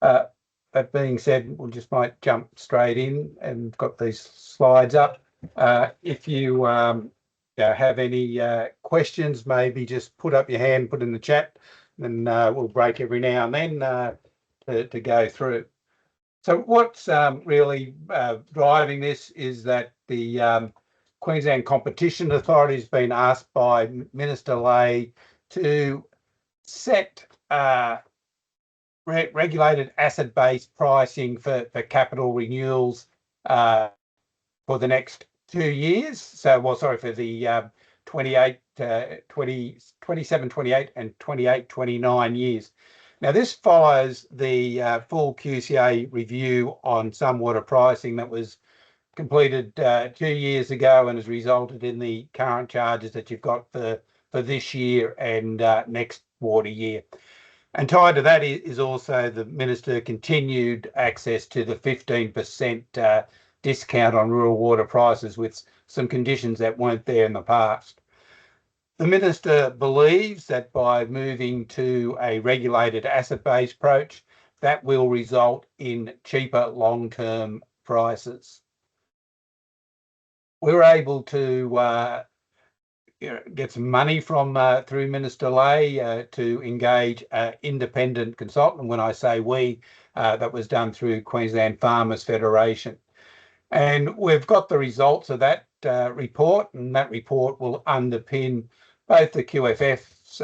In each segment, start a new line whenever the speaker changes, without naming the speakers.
That being said, we'll just might jump straight in and got these slides up. If you have any questions, maybe just put up your hand, put in the chat, and we'll break every now and then to go through. So what's really driving this is that the Queensland Competition Authority has been asked by Minister Ley to set regulated asset base pricing for capital renewals for the next 2 years. So, well, sorry, for the 27, 28 and 28, 29 years. Now, this follows the full QCA review on Sunwater pricing that was completed 2 years ago and has resulted in the current charges that you've got for this year and next water year. And tied to that is also the Minister continued access to the 15% discount on rural water prices with some conditions that weren't there in the past. The Minister believes that by moving to a regulated asset base approach, that will result in cheaper long-term prices. We were able to get some money from through Minister Ley to engage an independent consultant. When I say we, that was done through Queensland Farmers Federation. And we've got the results of that report, and that report will underpin both the QFF's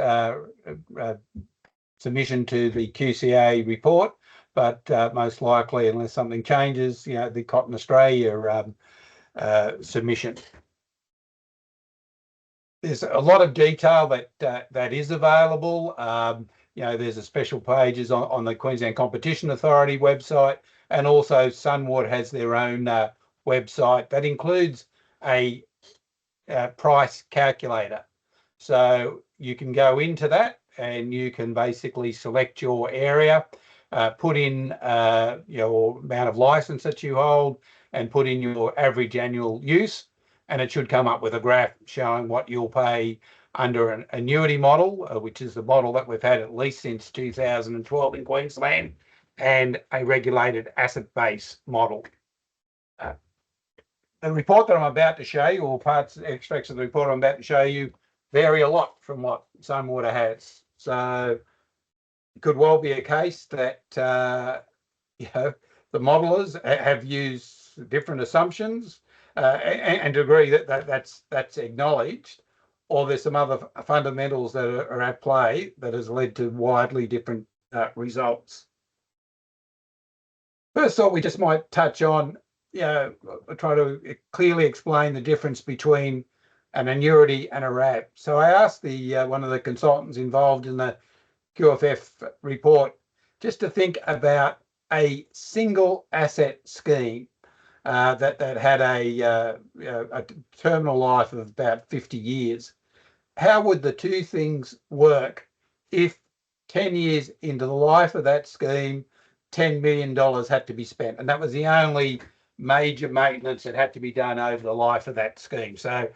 submission to the QCA report, but most likely, unless something changes, the Cotton Australia submission. There's a lot of detail that is available. There's a special pages on the Queensland Competition Authority website, and also Sunwater has their own website that includes a price calculator. So you can go into that and you can basically select your area, put in your amount of license that you hold, and put in your average annual use. And it should come up with a graph showing what you'll pay under an annuity model, which is the model that we've had at least since 2012 in Queensland, and a regulated asset base model. The report that I'm about to show you, or extracts of the report I'm about to show you, vary a lot from what Sunwater has. So it could well be a case that the modelers have used different assumptions and to agree that that's acknowledged, or there's some other fundamentals that are at play that has led to widely different results. First thought we just might touch on, try to clearly explain the difference between an annuity and a RAB. So I asked one of the consultants involved in the QFF report just to think about a single asset scheme that had a terminal life of about 50 years. How would the two things work if 10 years into the life of that scheme, $10 million had to be spent? And that was the only major maintenance that had to be done over the life of that scheme. So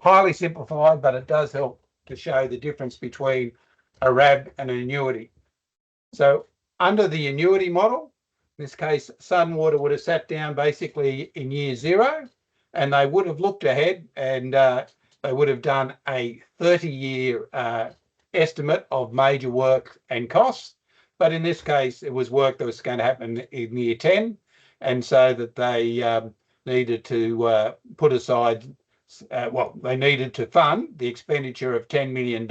highly simplified, but it does help to show the difference between a RAB and an annuity. So under the annuity model, in this case, Sunwater would have sat down basically in year 0, and they would have looked ahead, and they would have done a 30-year estimate of major work and costs. But in this case, it was work that was going to happen in year 10, and so that they needed to put aside, they needed to fund the expenditure of $10 million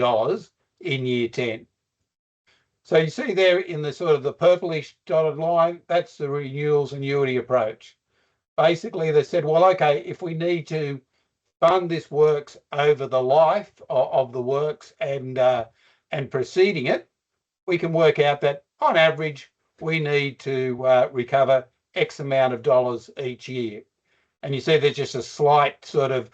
in year 10. So you see there in the sort of the purplish dotted line, that's the renewals annuity approach. Basically, they said, well, okay, if we need to fund this works over the life of the works and preceding it, we can work out that on average, we need to recover X amount of dollars each year. And you see there's just a slight sort of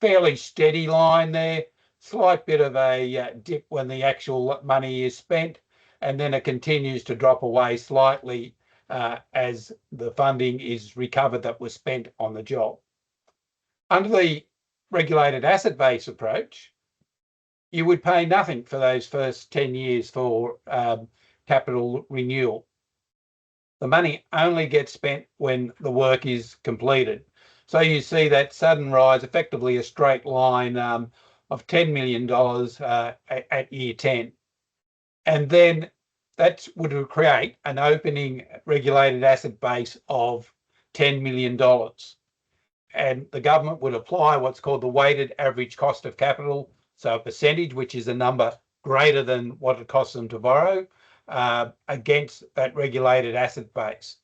fairly steady line there, slight bit of a dip when the actual money is spent, and then it continues to drop away slightly as the funding is recovered that was spent on the job. Under the regulated asset base approach, you would pay nothing for those first 10 years for capital renewal. The money only gets spent when the work is completed. So you see that sudden rise, effectively a straight line of $10 million at year 10. And then that would create an opening regulated asset base of $10 million. And the government would apply what's called the weighted average cost of capital, so a percentage, which is a number greater than what it costs them to borrow, against that regulated asset base.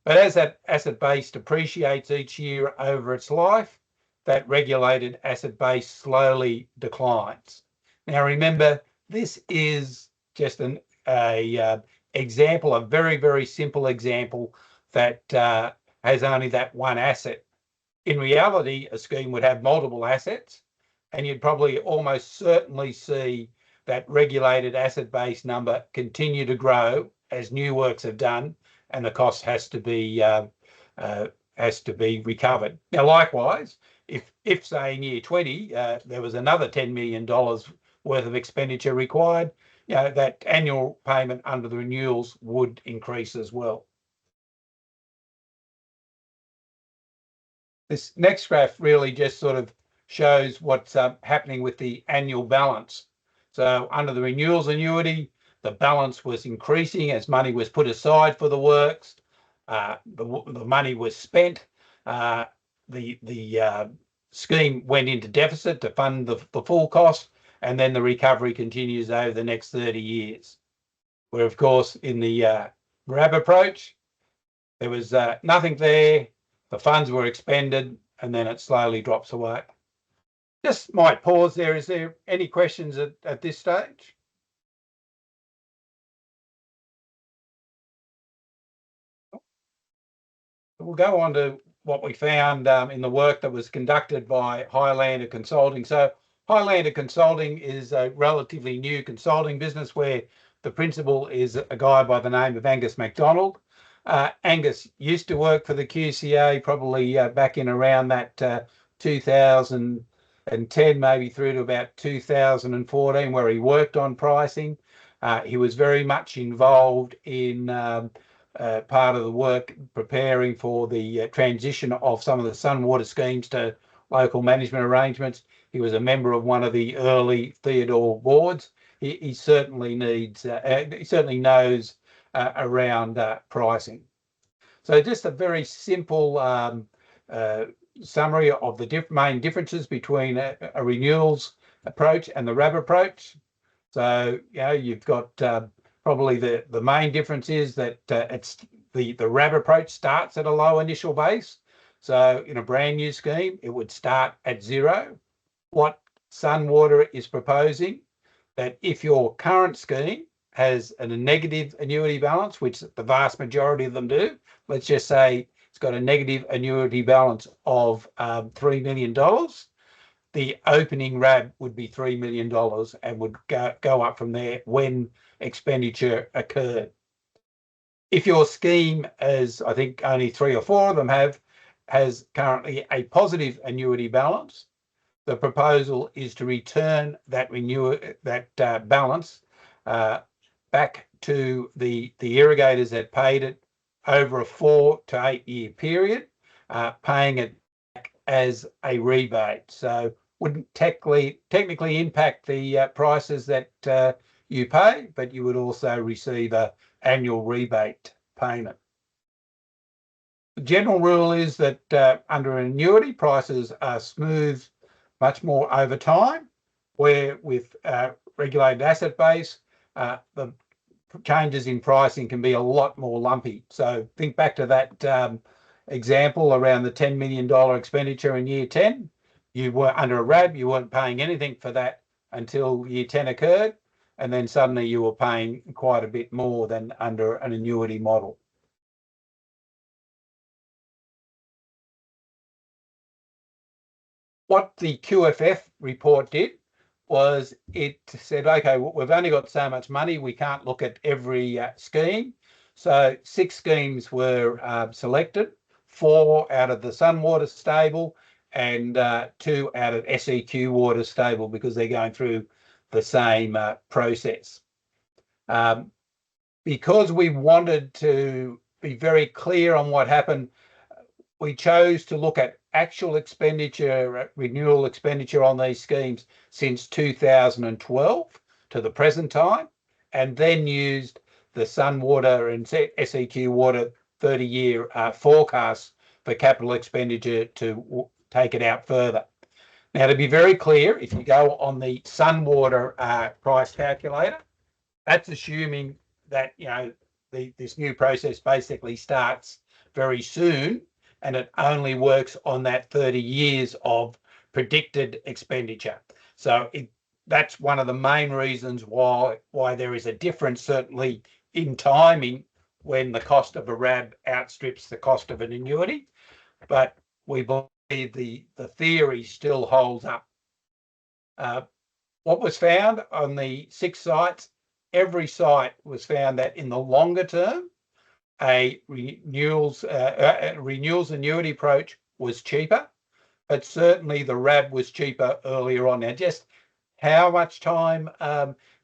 But as that asset base depreciates each year over its life, that regulated asset base slowly declines. Now, remember, this is just an example, a very, very simple example that has only that one asset. In reality, a scheme would have multiple assets, and you'd probably almost certainly see that regulated asset base number continue to grow as new works are done, and the cost has to be recovered. Now, likewise, if say in year 20 there was another $10 million worth of expenditure required, that annual payment under the renewals would increase as well. This next graph really just sort of shows what's happening with the annual balance. So under the renewals annuity, the balance was increasing as money was put aside for the works. The money was spent. The scheme went into deficit to fund the full cost, and then the recovery continues over the next 30 years. Where, of course, in the RAB approach, there was nothing there. The funds were expended, and then it slowly drops away. Just might pause there. Is there any questions at this stage? We'll go on to what we found in the work that was conducted by Highlander Consulting. So Highlander Consulting is a relatively new consulting business where the principal is a guy by the name of Angus MacDonald. Angus used to work for the QCA probably back in around that 2010, maybe through to about 2014, where he worked on pricing. He was very much involved in part of the work preparing for the transition of some of the Sunwater schemes to local management arrangements. He was a member of one of the early Theodore boards. He certainly needs, he certainly knows around pricing. So just a very simple summary of the main differences between a renewals approach and the RAB approach. So you've got probably the main difference is that it's the RAB approach starts at a low initial base. So in a brand new scheme, it would start at zero. What Sunwater is proposing, that if your current scheme has a negative annuity balance, which the vast majority of them do, let's just say it's got a negative annuity balance of $3 million, the opening RAB would be $3 million and would go up from there when expenditure occurred. If your scheme, as I think only 3 or 4 of them has currently a positive annuity balance, the proposal is to return that balance back to the irrigators that paid it over a 4 to 8 year period, paying it back as a rebate. So wouldn't technically impact the prices that you pay, but you would also receive an annual rebate payment. The general rule is that under an annuity, prices are smooth much more over time, where with regulated asset base, the changes in pricing can be a lot more lumpy. So think back to that example around the $10 million expenditure in year 10. You were under a RAB, you weren't paying anything for that until year 10 occurred, and then suddenly you were paying quite a bit more than under an annuity model. What the QFF report did was it said, okay, we've only got so much money, we can't look at every scheme. So 6 schemes were selected, 4 out of the Sunwater stable and 2 out of SEQ Water stable, because they're going through the same process. Because we wanted to be very clear on what happened. We chose to look at actual expenditure, renewal expenditure on these schemes since 2012 to the present time, and then used the Sunwater and SEQ Water 30-year forecasts for capital expenditure to take it out further. Now, to be very clear, if you go on the Sunwater price calculator, that's assuming that this new process basically starts very soon, and it only works on that 30 years of predicted expenditure. So that's one of the main reasons why there is a difference, certainly in timing, when the cost of a RAB outstrips the cost of an annuity. But we believe the theory still holds up. What was found on the 6 sites, every site was found that in the longer term, a renewals annuity approach was cheaper, but certainly the RAB was cheaper earlier on. Now, just how much time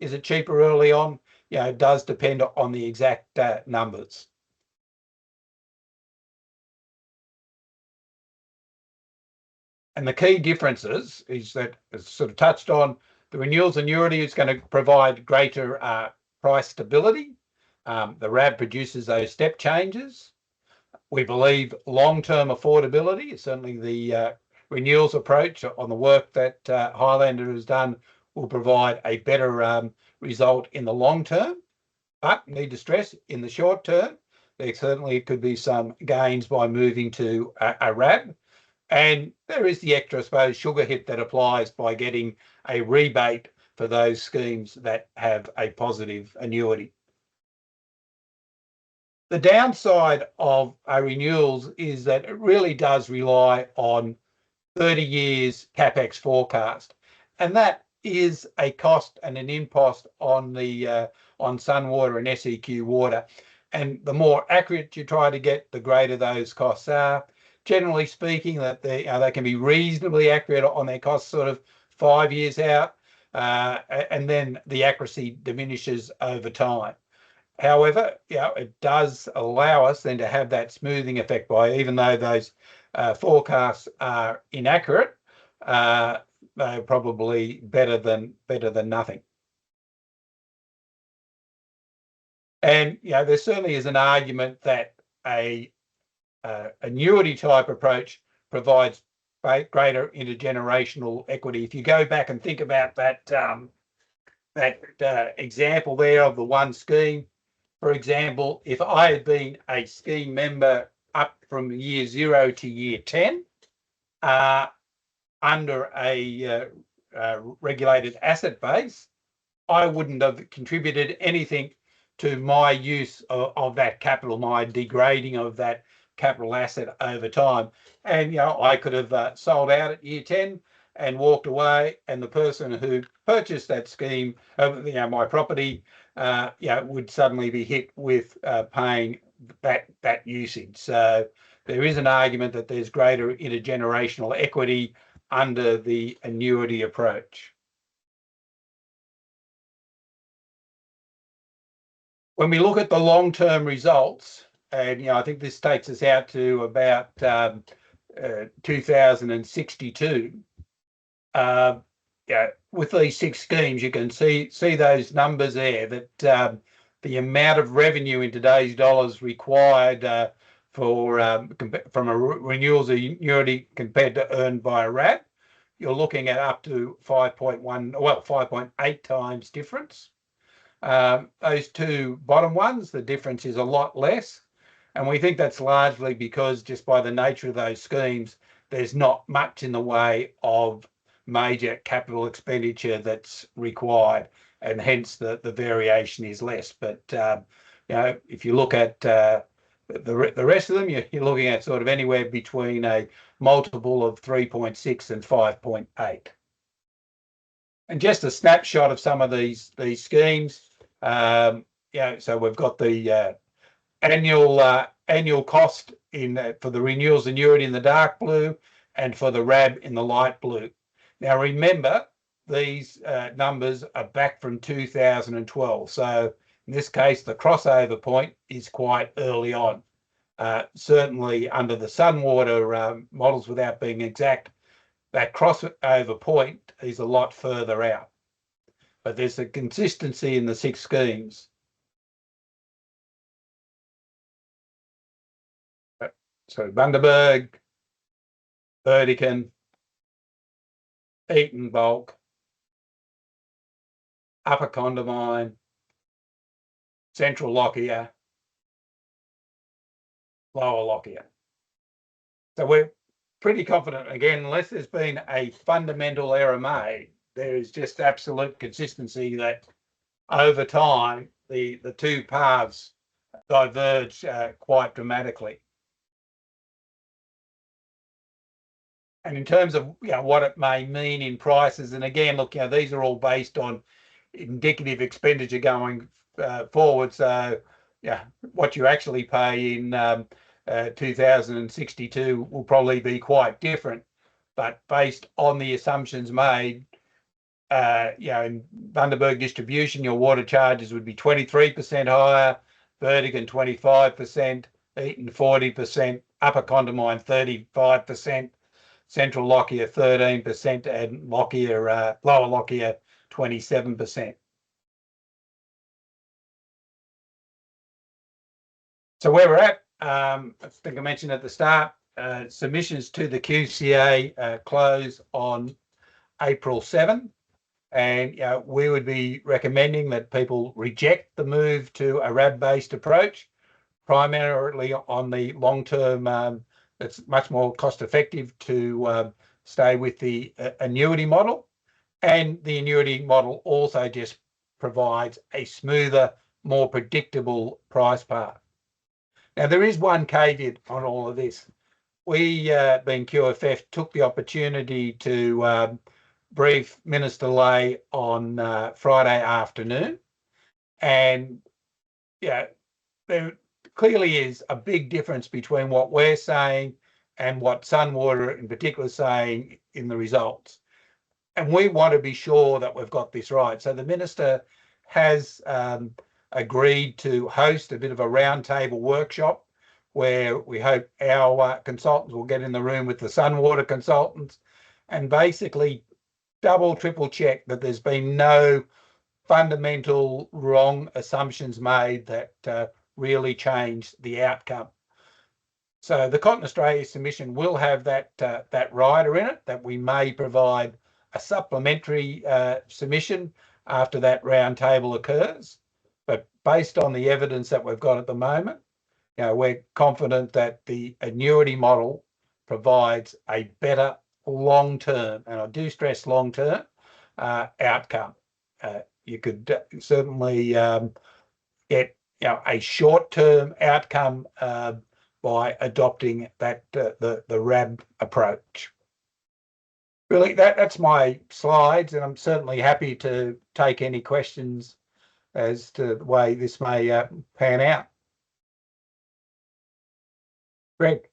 is it cheaper early on? It does depend on the exact numbers. And the key differences is that, as sort of touched on, the renewals annuity is going to provide greater price stability. The RAB produces those step changes. We believe long-term affordability, certainly the renewals approach on the work that Highlander has done, will provide a better result in the long term. But need to stress, in the short term, there certainly could be some gains by moving to a RAB. And there is the extra, I suppose, sugar hit that applies by getting a rebate for those schemes that have a positive annuity. The downside of our renewals is that it really does rely on 30 years CapEx forecast, and that is a cost and an impost on the on Sunwater and SEQ Water. And the more accurate you try to get, the greater those costs are. Generally speaking, that they can be reasonably accurate on their costs, sort of 5 years out, and then the accuracy diminishes over time. However, it does allow us then to have that smoothing effect by, even though those forecasts are inaccurate, they're probably better than nothing. And there certainly is an argument that a annuity type approach provides greater intergenerational equity. If you go back and think about that example there of the one scheme, for example, if I had been a scheme member up from year 0 to year 10 under a regulated asset base, I wouldn't have contributed anything to my use of that capital, my degrading of that capital asset over time. And I could have sold out at year 10 and walked away, and the person who purchased that scheme, my property, would suddenly be hit with paying that usage. So there is an argument that there's greater intergenerational equity under the annuity approach. When we look at the long-term results, and I think this takes us out to about 2062. With these 6 schemes, you can see those numbers there, that the amount of revenue in today's dollars required from a renewals annuity compared to earned by a RAB, you're looking at up to 5.8 times difference. Those 2 bottom ones, the difference is a lot less. And we think that's largely because, just by the nature of those schemes, there's not much in the way of major capital expenditure that's required, and hence the variation is less. But if you look at the rest of them, you're looking at sort of anywhere between a multiple of 3.6 and 5.8. And just a snapshot of some of these schemes. So we've got the annual cost for the renewals annuity in the dark blue, and for the RAB in the light blue. Now remember, these numbers are back from 2012. So in this case, the crossover point is quite early on. Certainly under the Sunwater models, without being exact, that crossover point is a lot further out. But there's a consistency in the 6 schemes. So Bundaberg, Burdekin, Eaton Bulk, Upper Condamine, Central Lockyer, Lower Lockyer. So we're pretty confident, again, unless there's been a fundamental error made, there is just absolute consistency that over time, the two paths diverge quite dramatically. And in terms of what it may mean in prices, and again, look, these are all based on indicative expenditure going forward. So, what you actually pay in 2062 will probably be quite different. But based on the assumptions made, in Bundaberg distribution, your water charges would be 23% higher, Burdekin 25%, Eaton 40%, Upper Condamine 35%. Central Lockyer 13%, and Lower Lockyer 27%. So where we're at, I think I mentioned at the start, submissions to the QCA close on April 7, and we would be recommending that people reject the move to a RAB-based approach, primarily on the long-term. It's much more cost-effective to stay with the annuity model, and the annuity model also just provides a smoother, more predictable price path. Now, there is one caveat on all of this. We, being QFF, took the opportunity to brief Minister Ley on Friday afternoon, and there clearly is a big difference between what we're saying and what Sunwater in particular is saying in the results. And we want to be sure that we've got this right. So the Minister has agreed to host a bit of a roundtable workshop where we hope our consultants will get in the room with the Sunwater consultants and basically double, triple check that there's been no fundamental wrong assumptions made that really change the outcome. So the Cotton Australia submission will have that rider in it, that we may provide a supplementary submission after that roundtable occurs. But based on the evidence that we've got at the moment, we're confident that the annuity model provides a better long-term, and I do stress long-term, outcome. You could certainly get a short-term outcome by adopting the RAB approach. Really, that's my slides, and I'm certainly happy to take any questions as to the way this may pan out. Greg.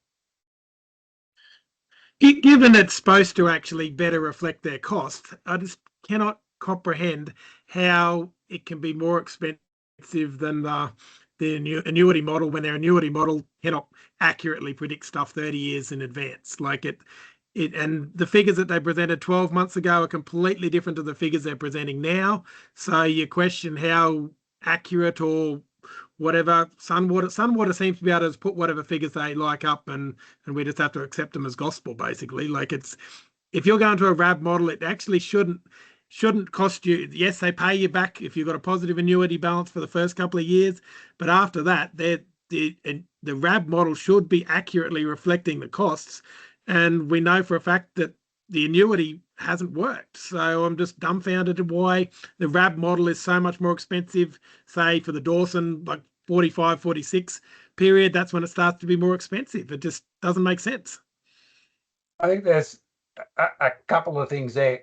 Given it's supposed to actually better reflect their cost, I just cannot comprehend how it can be more expensive than the annuity model, when their annuity model cannot accurately predict stuff 30 years in advance. Like and the figures that they presented 12 months ago are completely different to the figures they're presenting now. So you question how accurate or whatever. Sunwater seems to be able to put whatever figures they like up, and we just have to accept them as gospel, basically. Like, if you're going to a RAB model, it actually shouldn't cost you. Yes, they pay you back if you've got a positive annuity balance for the first couple of years, but after that, the RAB model should be accurately reflecting the costs. And we know for a fact that the annuity hasn't worked. So I'm just dumbfounded at why the RAB model is so much more expensive, say for the Dawson, like 45, 46 period. That's when it starts to be more expensive. It just doesn't make sense.
I think there's a couple of things there.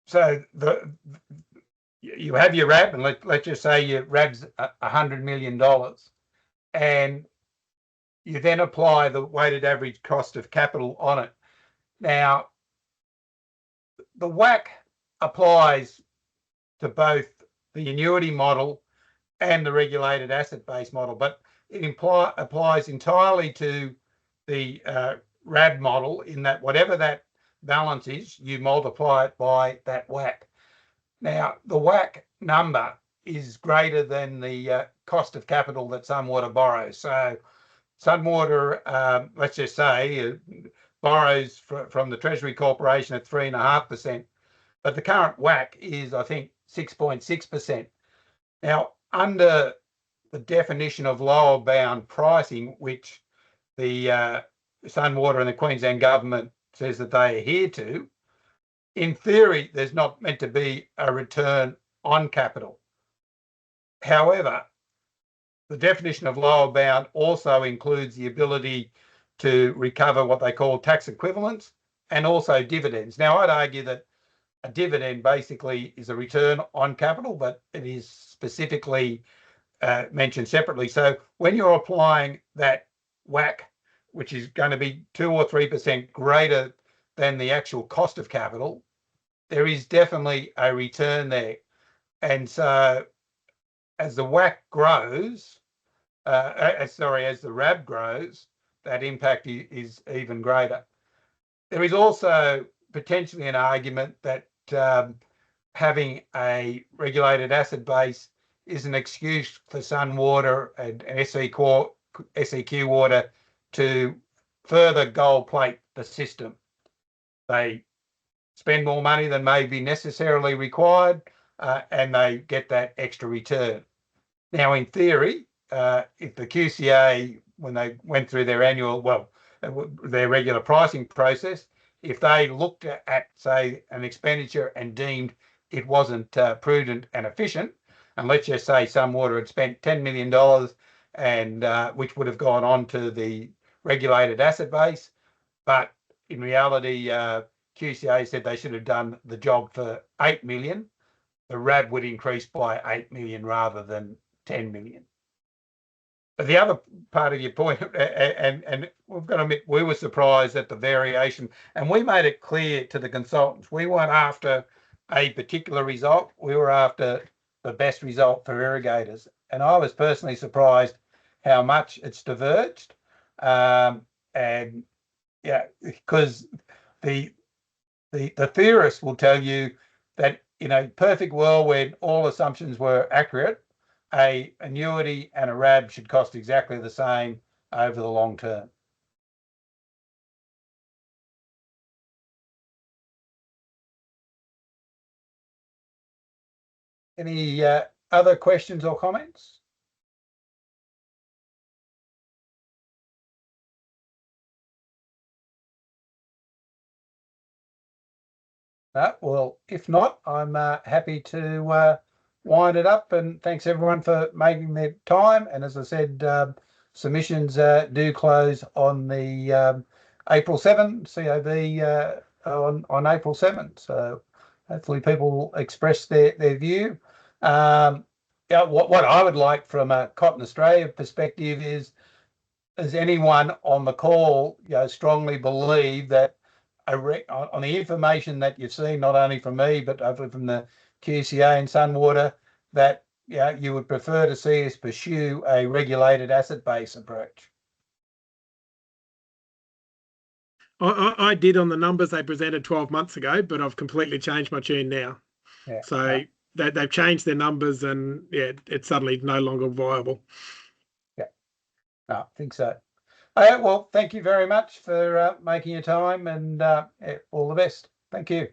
So you have your RAB, and let's just say your RAB's $100 million, and you then apply the weighted average cost of capital on it. Now, the WACC applies to both the annuity model and the regulated asset base model, but it applies entirely to the RAB model, in that whatever that balance is, you multiply it by that WACC. Now, the WACC number is greater than the cost of capital that Sunwater borrows. So Sunwater, let's just say, borrows from the Treasury Corporation at 3.5%, but the current WACC is, I think, 6.6%. Now, under the definition of lower bound pricing, which the Sunwater and the Queensland government says that they adhere to, in theory, there's not meant to be a return on capital. However, the definition of lower bound also includes the ability to recover what they call tax equivalents and also dividends. Now, I'd argue that a dividend basically is a return on capital, but it is specifically mentioned separately. So when you're applying that WACC, which is going to be 2 or 3% greater than the actual cost of capital, there is definitely a return there. And so as the WACC grows, as the RAB grows, that impact is even greater. There is also potentially an argument that having a regulated asset base is an excuse for Sunwater and SEQ Water to further gold plate the system. They spend more money than may be necessarily required, and they get that extra return. Now, in theory, if the QCA, when they went through their their regular pricing process, if they looked at, say, an expenditure and deemed it wasn't prudent and efficient, and let's just say Sunwater had spent $10 million, and which would have gone on to the regulated asset base, but in reality, QCA said they should have done the job for $8 million, the RAB would increase by $8 million rather than $10 million. But the other part of your point, and we've got to admit, we were surprised at the variation, and we made it clear to the consultants, we weren't after a particular result, we were after the best result for irrigators. And I was personally surprised how much it's diverged. And yeah, because the theorists will tell you that in a perfect world where all assumptions were accurate, a annuity and a RAB should cost exactly the same over the long term. Any other questions or comments? Well, if not, I'm happy to wind it up, and thanks everyone for making their time. And as I said, submissions do close on the April 7, COB on April 7. So hopefully people will express their view. Yeah, what I would like from a Cotton Australia perspective is, does anyone on the call strongly believe that on the information that you've seen, not only from me, but hopefully from the QCA and Sunwater, that you would prefer to see us pursue a regulated asset base approach?
I did on the numbers they presented 12 months ago, but I've completely changed my tune now.
Yeah,
so they've changed their numbers, and it's suddenly no longer viable.
Yeah, no, I think so. Well, thank you very much for making your time, and all the best. Thank you.